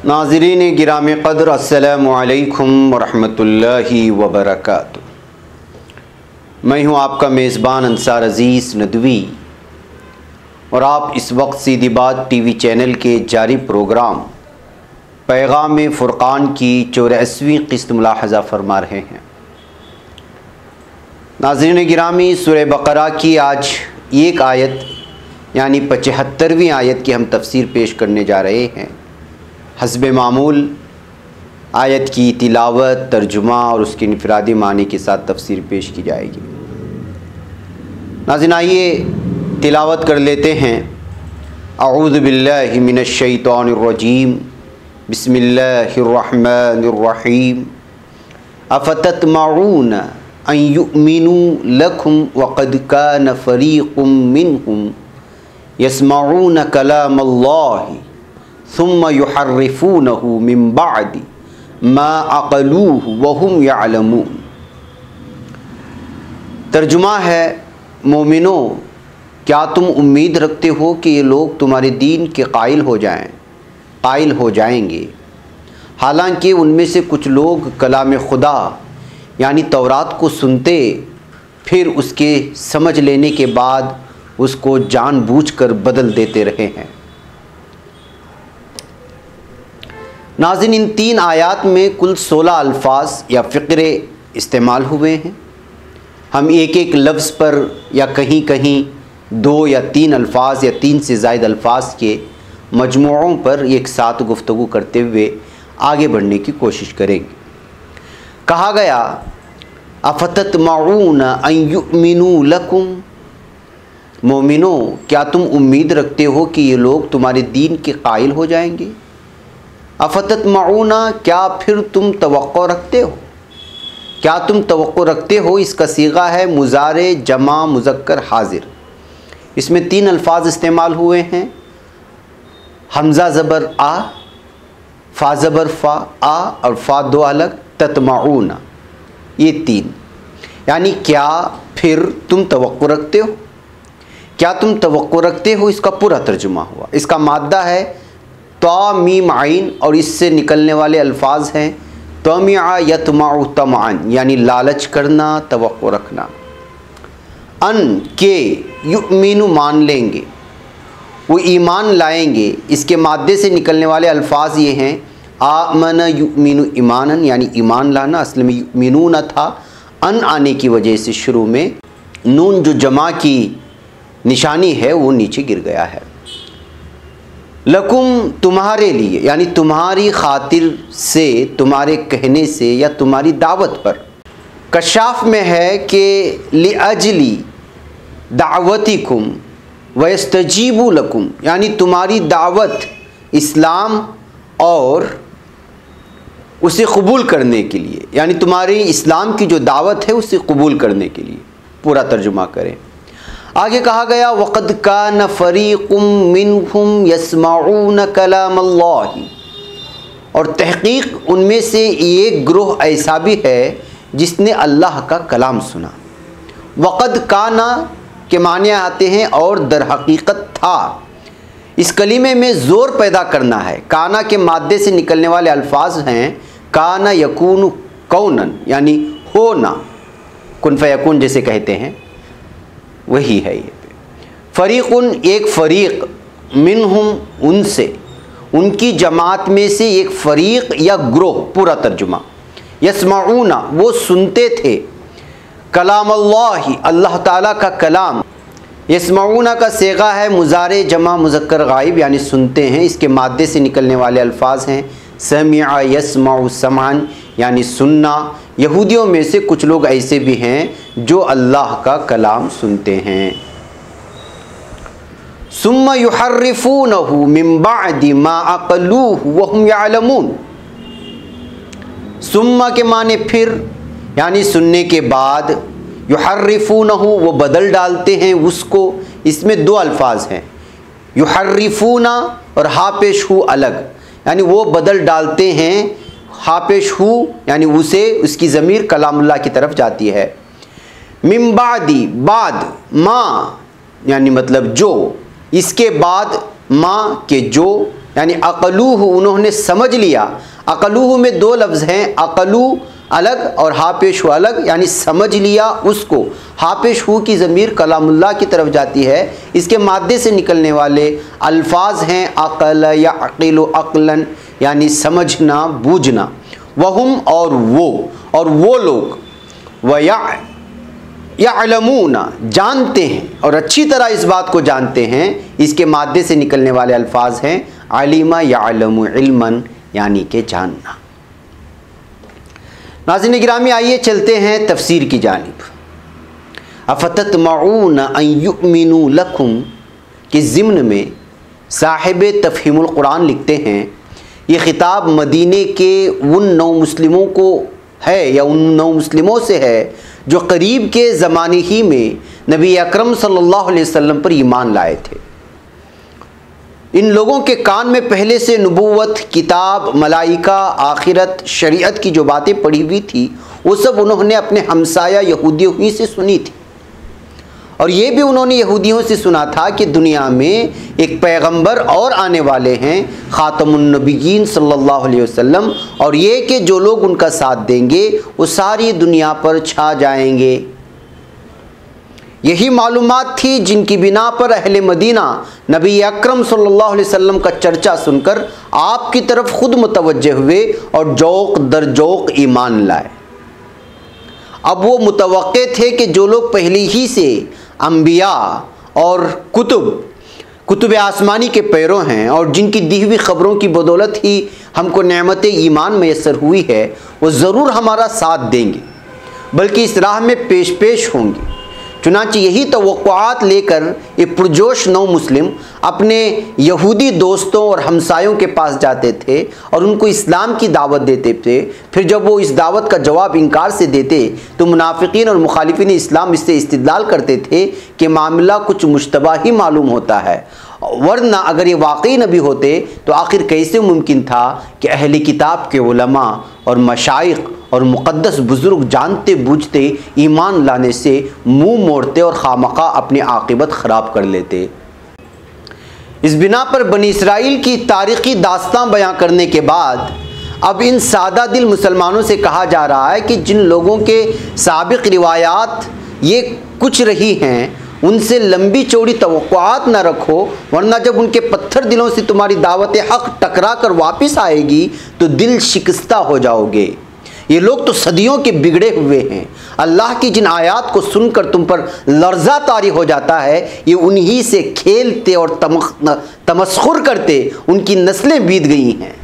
नाज़रीन गिराम क़द्र अस्सलामु अलैकुम वरहमतुल्लाहि वबरकातुहू। मैं हूँ आपका मेज़बान अंसार अज़ीज़ नदवी और आप इस वक्त सीधी बात टीवी चैनल के जारी प्रोग्राम पैगाम फ़ुरक़ान की 84वीं क़िस्त मुलाहज़ा फरमा रहे हैं। नाज़रीन गिरामी, सूरह बक़रा की आज एक आयत यानी 75वीं आयत की हम तफ़सीर पेश करने जा रहे हैं। हस्बे मामूल आयत की तिलावत, तर्जुमा और उसके इनफरादी मानी के साथ तफ़सीर पेश की जाएगी। नाज़रीन आइए तिलावत कर लेते हैं। अऊज़ु बिल्लाहि मिनश शैतानिर रजीम, बिस्मिल्लाहिर रहमानिर रहीम। अफ़ततमऊन अन युमिनू लकुम वक़द कान फ़रीक़ुम मिनहुम यस्मऊन कलामल्लाहि सुम्मा युहर्रिफूनहु मिन बअदि मा अक़लूहु वहुम यअलमून। तर्जुमा है, मोमिनो क्या तुम उम्मीद रखते हो कि ये लोग तुम्हारे दीन के कायल हो जाएंगे, हालांकि उनमें से कुछ लोग कलाम खुदा यानी तौरात को सुनते फिर उसके समझ लेने के बाद उसको जानबूझकर बदल देते रहे हैं। नाज़रीन, इन 3 आयात में कुल 16 अल्फाज या फ़िक्रे इस्तेमाल हुए हैं। हम एक एक लफ्ज़ पर या कहीं कहीं 2 या 3 अल्फाज या 3 से ज़ायद अल्फाज के मजमूओं पर एक साथ गुफ्तगू करते हुए आगे बढ़ने की कोशिश करेंगे। कहा गया अफ़ततमऊन अन युमिनू लकुम, मोमिनो क्या तुम उम्मीद रखते हो कि ये लोग तुम्हारे दीन के कायल हो जाएंगे। अफ़ततमऊना, क्या फिर तुम तवक्को रखते हो, क्या तुम तवक्को रखते हो। इसका सीगा है मुज़ारे जमा मुज़क्कर हाजिर। इसमें 3 अल्फाज इस्तेमाल हुए हैं, हमज़ा ज़बर आ, फ़ा ज़बर फ़ा आ और फ़ा 2 अलग, ततमऊना, ये 3। यानी क्या फिर तुम तवक्को रखते हो, क्या तुम तवक्को रखते हो, इसका पूरा तर्जुमा हुआ। इसका माद्दा है ता मीम आइन और इससे निकलने वाले अल्फाज हैं तमिआ यतमाउ तमान, यानी लालच करना, तवक्को रखना। अन के युमिनु, मान लेंगे, वो ईमान लाएंगे, इसके माद्दे से निकलने वाले अल्फाज ये हैं आमन युमिनु ईमानन, यानी ईमान लाना। असल में युमिनून था, अन आने की वजह से शुरू में नून जो जमा की निशानी है वो नीचे गिर गया है। लकुम, तुम्हारे लिए, यानी तुम्हारी खातिर से, तुम्हारे कहने से या तुम्हारी दावत पर। कशाफ में है कि लिअजली दावतिकुम वयस्तजीबु लकुम, यानी तुम्हारी दावत इस्लाम और उसे कबूल करने के लिए, यानी तुम्हारी इस्लाम की जो दावत है उसे कबूल करने के लिए। पूरा तर्जुमा करें। आगे कहा गया वक़द कान फ़रीक़ुम मिनहुम यस्मऊन कलामल्लाहि, और तहक़ीक़ उनमें से एक ग्रोह ऐसा भी है जिसने अल्लाह का कलाम सुना। वक़द काना के माने आते हैं और दर हकीकत था। इस कलीमे में ज़ोर पैदा करना है। काना के माद्दे से निकलने वाले अल्फाज हैं काना यकून कौनन, यानी होना, कुन फ़यकून जैसे कहते हैं, वही है ये। फ़रीक़ुन, एक फ़रीक़, मिनहुम, उनसे, उनकी जमात में से एक फ़रीक़ या ग्रोह, पूरा तर्जुमा। यस्मऊना, वो सुनते थे, कलामल्लाहि, अल्लाह ताला का कलाम। यस्मऊना का सेगा है मुज़ारे जमा मुज़क्कर गाइब, यानी सुनते हैं। इसके माद्दे से निकलने वाले अल्फाज हैं समिआ यस्मउ समान, यानी सुनना। यहूदियों में से कुछ लोग ऐसे भी हैं जो अल्लाह का कलाम सुनते हैं। सुम्मा युहर्रिफूनहु मिन बअदि मा अक़लूहु वहुम यअलमून। सुम्मा के माने फिर, यानी सुनने के बाद, युहर्रिफूनहु वो बदल डालते हैं उसको। इसमें दो अल्फाज हैं, युहर्रिफूना और हापेश हु अलग, यानी वो बदल डालते हैं। हापेश हु यानी उसे, उसकी ज़मीर कलामुल्लाह की तरफ जाती है। मिन बादी, बाद, माँ यानी मतलब जो, इसके बाद माँ के जो, यानी अक़लूहु उन्होंने समझ लिया। अक़लूहु में दो लफ्ज़ हैं, अक़लू अलग और हापेश हु अलग, यानी समझ लिया उसको। हापेश हु की ज़मीर कलामुल्लाह की तरफ जाती है। इसके मादे से निकलने वाले अल्फाज हैं अक़ल या अक़िलु अक़लन, यानी समझना बूझना। वहुम और वो लोग, यअलमूना जानते हैं और अच्छी तरह इस बात को जानते हैं। इसके मादे से निकलने वाले अल्फाज हैं अलिमा यअलमु इल्मन, यानी के जानना। नाज़रीन गिरामी, आइए चलते हैं तफसीर की जानिब। अफ़ततमऊन अन युमिनू लकुम के ज़िम्न में साहिब तफ़हीमुल कुरान लिखते हैं, ये ख़िताब मदीने के उन नौ मुस्लिमों को है या उन नौ मुस्लिमों से है जो करीब के ज़माने ही में नबी अकरम सल्लल्लाहु अलैहि वसल्लम पर ईमान लाए थे। इन लोगों के कान में पहले से नबूवत, किताब, मलाइका, आखिरत, शरीयत की जो बातें पढ़ी हुई थी वो सब उन्होंने अपने हमसाया यहूदियों ही से सुनी थी। और ये भी उन्होंने यहूदियों से सुना था कि दुनिया में एक पैगंबर और आने वाले हैं, ख़ातमुन नबिय्यीन सल्लल्लाहु अलैहि वसल्लम, और ये कि जो लोग उनका साथ देंगे वो सारी दुनिया पर छा जाएंगे। यही मालूमात थी जिनकी बिना पर अहले मदीना नबी अकरम सल्लल्लाहु अलैहि वसल्लम का चर्चा सुनकर आपकी तरफ खुद मुतवज्जे हुए और जौक दर जौक ईमान लाए। अब वो मुतवक्के थे कि जो लोग पहले ही से अंबिया और कुतुब आसमानी के पैरों हैं और जिनकी दी हुई ख़बरों की बदौलत ही हमको नेमत ईमान मैसर हुई है, वो ज़रूर हमारा साथ देंगे, बल्कि इस राह में पेश होंगे। चुनांचे यही तवक्कुआत लेकर ये पुरजोश नौ मुस्लिम अपने यहूदी दोस्तों और हमसायों के पास जाते थे और उनको इस्लाम की दावत देते थे। फिर जब वो इस दावत का जवाब इनकार से देते तो मुनाफिकीन और मुखालिफिन इस्लाम इससे इस्तिदलाल करते थे कि मामला कुछ मुश्तबा ही मालूम होता है, वरना अगर ये वाकई नबी होते तो आखिर कैसे मुमकिन था कि अहले किताब के उलमा और मशाइख और मुक़द्दस बुज़ुर्ग जानते बूझते ईमान लाने से मुंह मोड़ते और खामखा अपनी आक़िबत ख़राब कर लेते। इस बिना पर बनी इसराइल की तारीख़ी दास्तां बयां करने के बाद अब इन सादा दिल मुसलमानों से कहा जा रहा है कि जिन लोगों के साबिक़ रिवायात ये कुछ रही हैं उनसे लंबी चौड़ी तवक्कुआत न रखो, वरना जब उनके पत्थर दिलों से तुम्हारी दावत हक़ टकरा कर वापस आएगी तो दिल शिकस्ता हो जाओगे। ये लोग तो सदियों के बिगड़े हुए हैं। अल्लाह की जिन आयात को सुनकर तुम पर लर्जा तारी हो जाता है, ये उन्हीं से खेलते और तमस्खुर करते उनकी नस्लें बीत गई हैं।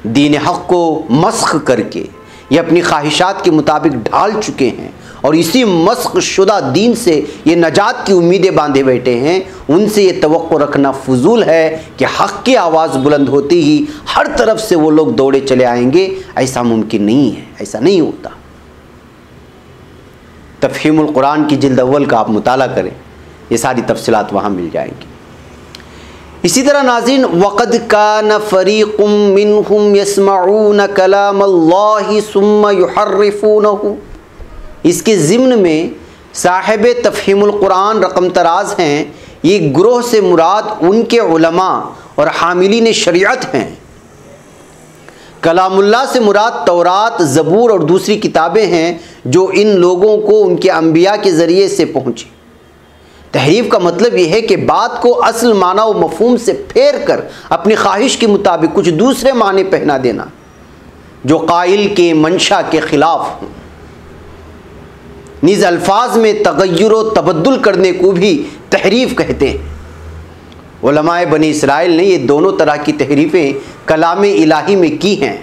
दीन हक़ को मस्ख करके ये अपनी ख्वाहिशात के मुताबिक ढाल चुके हैं और इसी मस्ख शुदा दीन से ये नजात की उम्मीदें बांधे बैठे हैं। उनसे ये तवक्को रखना फजूल है कि हक़ की आवाज़ बुलंद होती ही हर तरफ से वो लोग दौड़े चले आएंगे। ऐसा मुमकिन नहीं है, ऐसा नहीं होता। तफ़हीमुल कुरान की जिल्द अव्वल का आप मुताला करें, ये सारी तफसीलात वहाँ मिल जाएंगी। इसी तरह नाज़रीन, वक़द कान फ़रीक़ुम मिनहुम यस्मऊन कलामल्लाहि सुम्मा युहर्रिफूनहु, इसके ज़िम्न में साहिब तफ़हीमुल कुरान रकम तराज हैं। ये ग्रोह से मुराद उनके उलमा और हामिलीन शरीयत हैं। कलामुल्लाह से मुराद तौरात, ज़बूर और दूसरी किताबें हैं जो इन लोगों को उनके अंबिया के ज़रिए से पहुँची। तहरीफ का मतलब यह है कि बात को असल माना व मफ़हूम से फेर कर अपनी ख्वाहिश के मुताबिक कुछ दूसरे माने पहना देना जो काइल के मंशा के ख़िलाफ़ हों। नीज़ अल्फाज में तगय्युर व तबद्दुल करने को भी तहरीफ कहते हैं। उलमाए बनी इसराइल ने ये दोनों तरह की तहरीफ़ें कलाम इलाही में की हैं।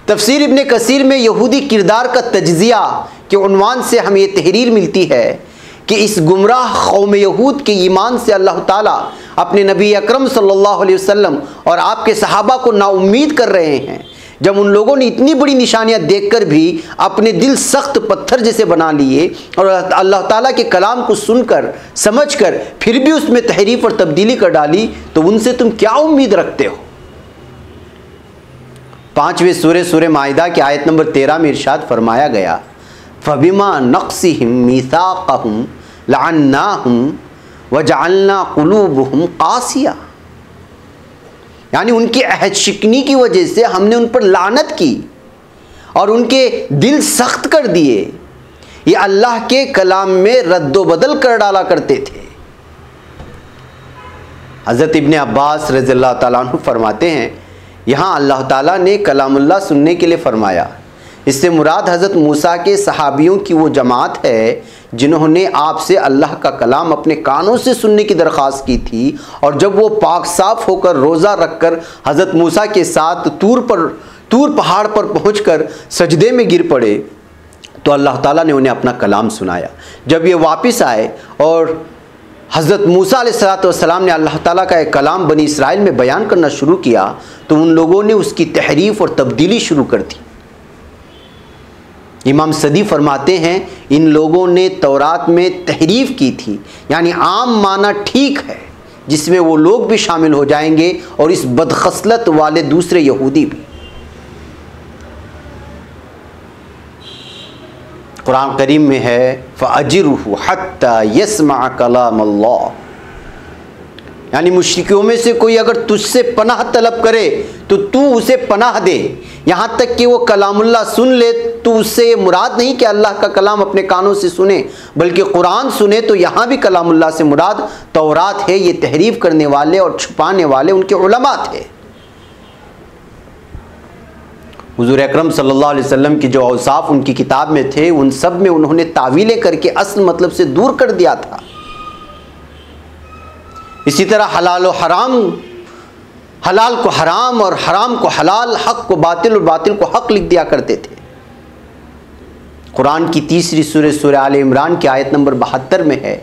तफसीर इब्ने कसीर में यहूदी किरदार का तज्जिया के उन्वान से हमें यह तहरीर मिलती है कि इस गुमराह कौम यहूद के ईमान से अल्लाह ताला अपने नबी अकरम सल्लल्लाहु अलैहि वसल्लम और आपके सहाबा को नाउम्मीद कर रहे हैं। जब उन लोगों ने इतनी बड़ी निशानियां देखकर भी अपने दिल सख्त पत्थर जैसे बना लिए और अल्लाह ताला के कलाम को सुनकर समझकर फिर भी उसमें तहरीफ और तब्दीली कर डाली, तो उनसे तुम क्या उम्मीद रखते हो। 5वें सूरह माइदा की आयत नंबर 13 में इरशाद फरमाया गया, फ़बिमा नक़्सिहिम मीसाक़हुम लअन्नाहुम वजअलना क़ुलूबहुम क़ासिया, यानी उनकी अहद शिकनी की वजह से हमने उन पर लानत की और उनके दिल सख्त कर दिए। ये अल्लाह के कलाम में रद्दो बदल कर डाला करते थे। हज़रत इब्ने अब्बास रज़ियल्लाहु ताला अन्हु फरमाते हैं, यहाँ अल्लाह ताला ने कलामुल्लाह सुनने के लिए फरमाया। इससे मुराद हज़रत मूसा के सहाबियों की वो जमात है जिन्होंने आपसे अल्लाह का कलाम अपने कानों से सुनने की दरख्वास्त की थी, और जब वो पाक साफ होकर रोज़ा रखकर हज़रत मूसा के साथ तूर पहाड़ पर पहुंचकर सजदे में गिर पड़े तो अल्लाह ताला ने उन्हें अपना कलाम सुनाया। जब ये वापस आए और हज़रत मूसा अलैहिस्सलाम ने अल्लाह ताला का एक कलाम बनी इसराइल में बयान करना शुरू किया तो उन लोगों ने उसकी तहरीफ और तब्दीली शुरू कर दी। इमाम सदी फरमाते हैं, इन लोगों ने तौरात में तहरीफ की थी, यानी आम माना ठीक है जिसमें वो लोग भी शामिल हो जाएंगे और इस बदखसलत वाले दूसरे यहूदी भी। कुरान करीम में है, फ़अजिरहु हत्ता यस्मा कलाम अल्लाह, यानी मुश्रिकों में से कोई अगर तुझसे पनाह तलब करे तो तू उसे पनाह दे, यहाँ तक कि वो कलामुल्लाह सुन ले। तो उससे ये मुराद नहीं कि अल्लाह का कलाम अपने कानों से सुने, बल्कि कुरान सुने, तो यहाँ भी कलामुल्लाह से मुराद तौरात है। ये तहरीफ करने वाले और छुपाने वाले उनके उलमा थे। हुज़ूर अकरम सल्लल्लाहु अलैहि वसल्लम के जो औसाफ उनकी किताब में थे, उन सब में उन्होंने तावीलें करके असल मतलब से दूर कर दिया था। इसी तरह हलाल और हराम, हलाल को हराम और हराम को हलाल, हक को बातिल और बातिल को हक लिख दिया करते थे। कुरान की तीसरी सूरह आल इमरान की आयत नंबर 72 में है,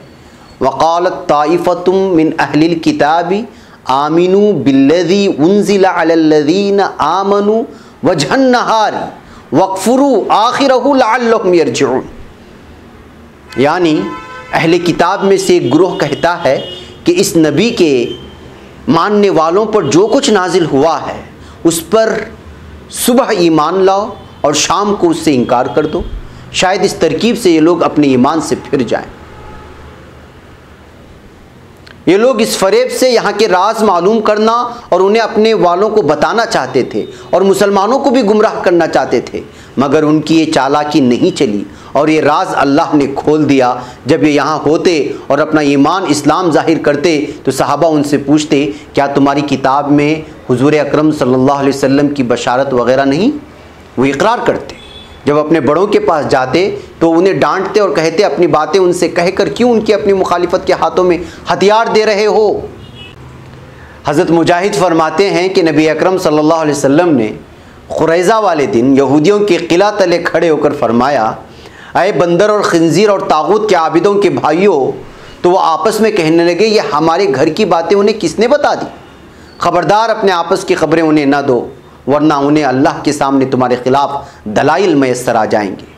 वक़ालत ताइफ़तुम मिन अहलिल किताबी आमिनू बिल्लज़ी उन्ज़िला अलल्लज़ीना आमनू वजहन नहारी वक़्फ़ुरू आखिरहु लअल्लहुम यरजिऊन, यानी अहले किताब में से एक ग्रोह कहता है कि इस नबी के मानने वालों पर जो कुछ नाजिल हुआ है उस पर सुबह ईमान लाओ और शाम को उससे इनकार कर दो, शायद इस तरकीब से ये लोग अपने ईमान से फिर जाएं। ये लोग इस फरेब से यहाँ के राज मालूम करना और उन्हें अपने वालों को बताना चाहते थे और मुसलमानों को भी गुमराह करना चाहते थे, मगर उनकी ये चालाकी नहीं चली और ये राज अल्लाह ने खोल दिया। जब ये यहाँ होते और अपना ईमान इस्लाम जाहिर करते तो सहाबा उनसे पूछते, क्या तुम्हारी किताब में हुजूर अकरम सल्लल्लाहु अलैहि वसल्लम की बशारत वगैरह नहीं? वो इकरार करते। जब अपने बड़ों के पास जाते तो उन्हें डांटते और कहते, अपनी बातें उनसे कहकर क्यों उनकी अपनी मुखालिफत के हाथों में हथियार दे रहे हो। हज़रत मुजाहिद फरमाते हैं कि नबी अकरम सल्लल्लाहु अलैहि वसल्लम ने खुरैज़ा वाले दिन यहूदियों के किला तले खड़े होकर फरमाया, अय बंदर और खिंजीर और तागूत के आबिदों के भाइयों। तो वो आपस में कहने लगे, ये हमारे घर की बातें उन्हें किसने बता दी? ख़बरदार अपने आपस की खबरें उन्हें ना दो, वरना उन्हें अल्लाह के सामने तुम्हारे खिलाफ दलाइल मैसर आ जाएंगे।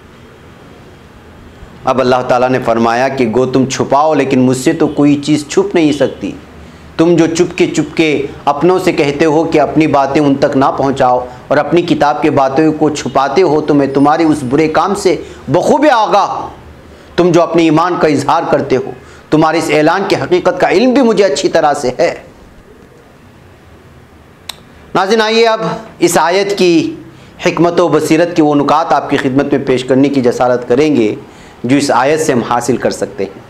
अब अल्लाह ताला ने फरमाया कि गो तुम छुपाओ, लेकिन मुझसे तो कोई चीज़ छुप नहीं सकती। तुम जो चुपके अपनों से कहते हो कि अपनी बातें उन तक ना पहुंचाओ और अपनी किताब के बातों को छुपाते हो, तो मैं तुम्हारे उस बुरे काम से बखूबे आगाह हूँ। तुम जो अपने ईमान का इजहार करते हो, तुम्हारे इस ऐलान की हकीकत का इल्म भी मुझे अच्छी तरह से है। नाज़रीन, आइए अब इस आयत की हिकमत व बसीरत की वो नुकात आपकी खिदमत में पेश करने की जसारत करेंगे जो इस आयत से हम हासिल कर सकते हैं।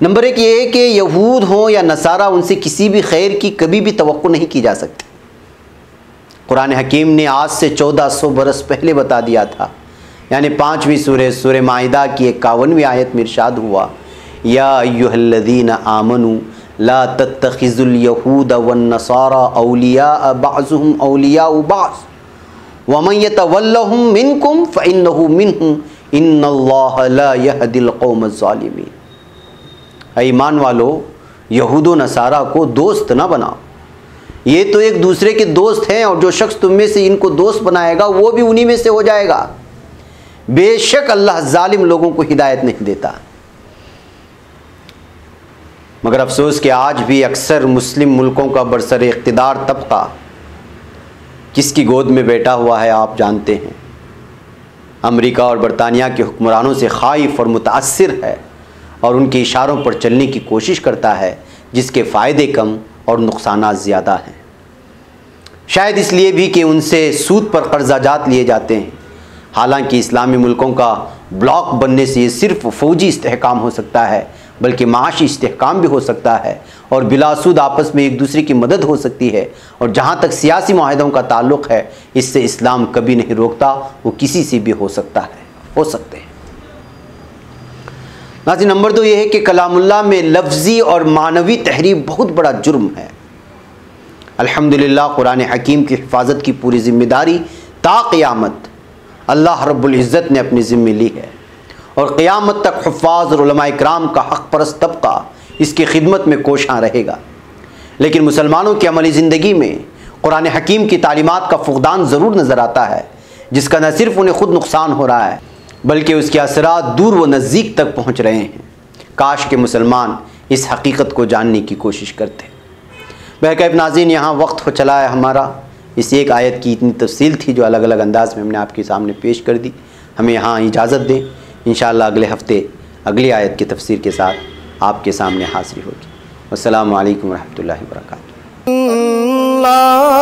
नंबर एक ये है कि यहूद हों या नसारा, उनसे किसी भी खैर की कभी भी तवक्को नहीं की जा सकती। कुरान हकीम ने आज से 1400 बरस पहले बता दिया था, यानी 5वीं सूरह माइदा की 51वीं आयत में इरशाद हुआ, या अय्युहल्लज़ीना आमनू ला तत्तखिज़ुल यहूद वन्नसारा औलिया बअज़ुहुम औलिया बअज़ वमन यतवल्लहुम मिनकुम फ़इन्नहु मिनहुम इन्नल्लाह ला यहदिल कौमज़ ज़ालिमीन। ऐ ईमान वालो, यहूद व नसारा को दोस्त ना बनाओ, ये तो एक दूसरे के दोस्त हैं, और जो शख्स तुम में से इनको दोस्त बनाएगा वो भी उन्हीं में से हो जाएगा। बेशक अल्लाह जालिम लोगों को हिदायत नहीं देता। मगर अफसोस कि आज भी अक्सर मुस्लिम मुल्कों का बरसर इक़्तिदार तबका किसकी गोद में बैठा हुआ है आप जानते हैं। अमेरिका और बरतानिया के हुक्मरानों से खाइफ और मुतासिर है और उनके इशारों पर चलने की कोशिश करता है, जिसके फ़ायदे कम और नुकसानात ज़्यादा हैं। शायद इसलिए भी कि उनसे सूद पर कर्जाजात लिए जाते हैं। हालांकि इस्लामी मुल्कों का ब्लॉक बनने से ये सिर्फ फ़ौजी इस्तेहकाम हो सकता है, बल्कि माशी इस्तेहकाम भी हो सकता है, और बिलासूद आपस में एक दूसरे की मदद हो सकती है। और जहाँ तक सियासी मुआहदों का ताल्लुक़ है, इससे इस्लाम कभी नहीं रोकता, वो किसी से भी हो सकता है, हो सकते हैं। नाज़रीन, नंबर 2 ये है कि कलामुल्लाह में लफ्ज़ी और मानवी तहरीफ बहुत बड़ा जुर्म है। अल्हम्दुलिल्लाह कुरान हकीम की हिफाजत की पूरी ज़िम्मेदारी ता क़यामत अल्लाह रब्बुल इज़्ज़त ने अपनी ज़िम्मे ली है, और क़यामत तक हुफ़्फ़ाज़ और उलमा इकराम का हक़ परस्त तबका इसकी खिदमत में कोशां रहेगा। लेकिन मुसलमानों की अमली ज़िंदगी में कुरान हकीम की तालीमात का फ़ुक़दान ज़रूर नज़र आता है, जिसका न सिर्फ उन्हें ख़ुद नुकसान हो रहा है, बल्कि उसके असरात दूर व नज़दीक तक पहुँच रहे हैं। काश के मुसलमान इस हकीकत को जानने की कोशिश करते। बहरकैफ नाज़रीन, यहाँ वक्त हो चला है हमारा। इस एक आयत की इतनी तफसील थी जो अलग अलग अंदाज में हमने आपके सामने पेश कर दी। हमें यहाँ इजाज़त दें। इंशाअल्लाह अगले हफ़्ते अगली आयत की तफसीर के साथ आपके सामने हाज़िर होगी। अस्सलामु अलैकुम रहमतुल्लाहि व बरकातुहू। Allah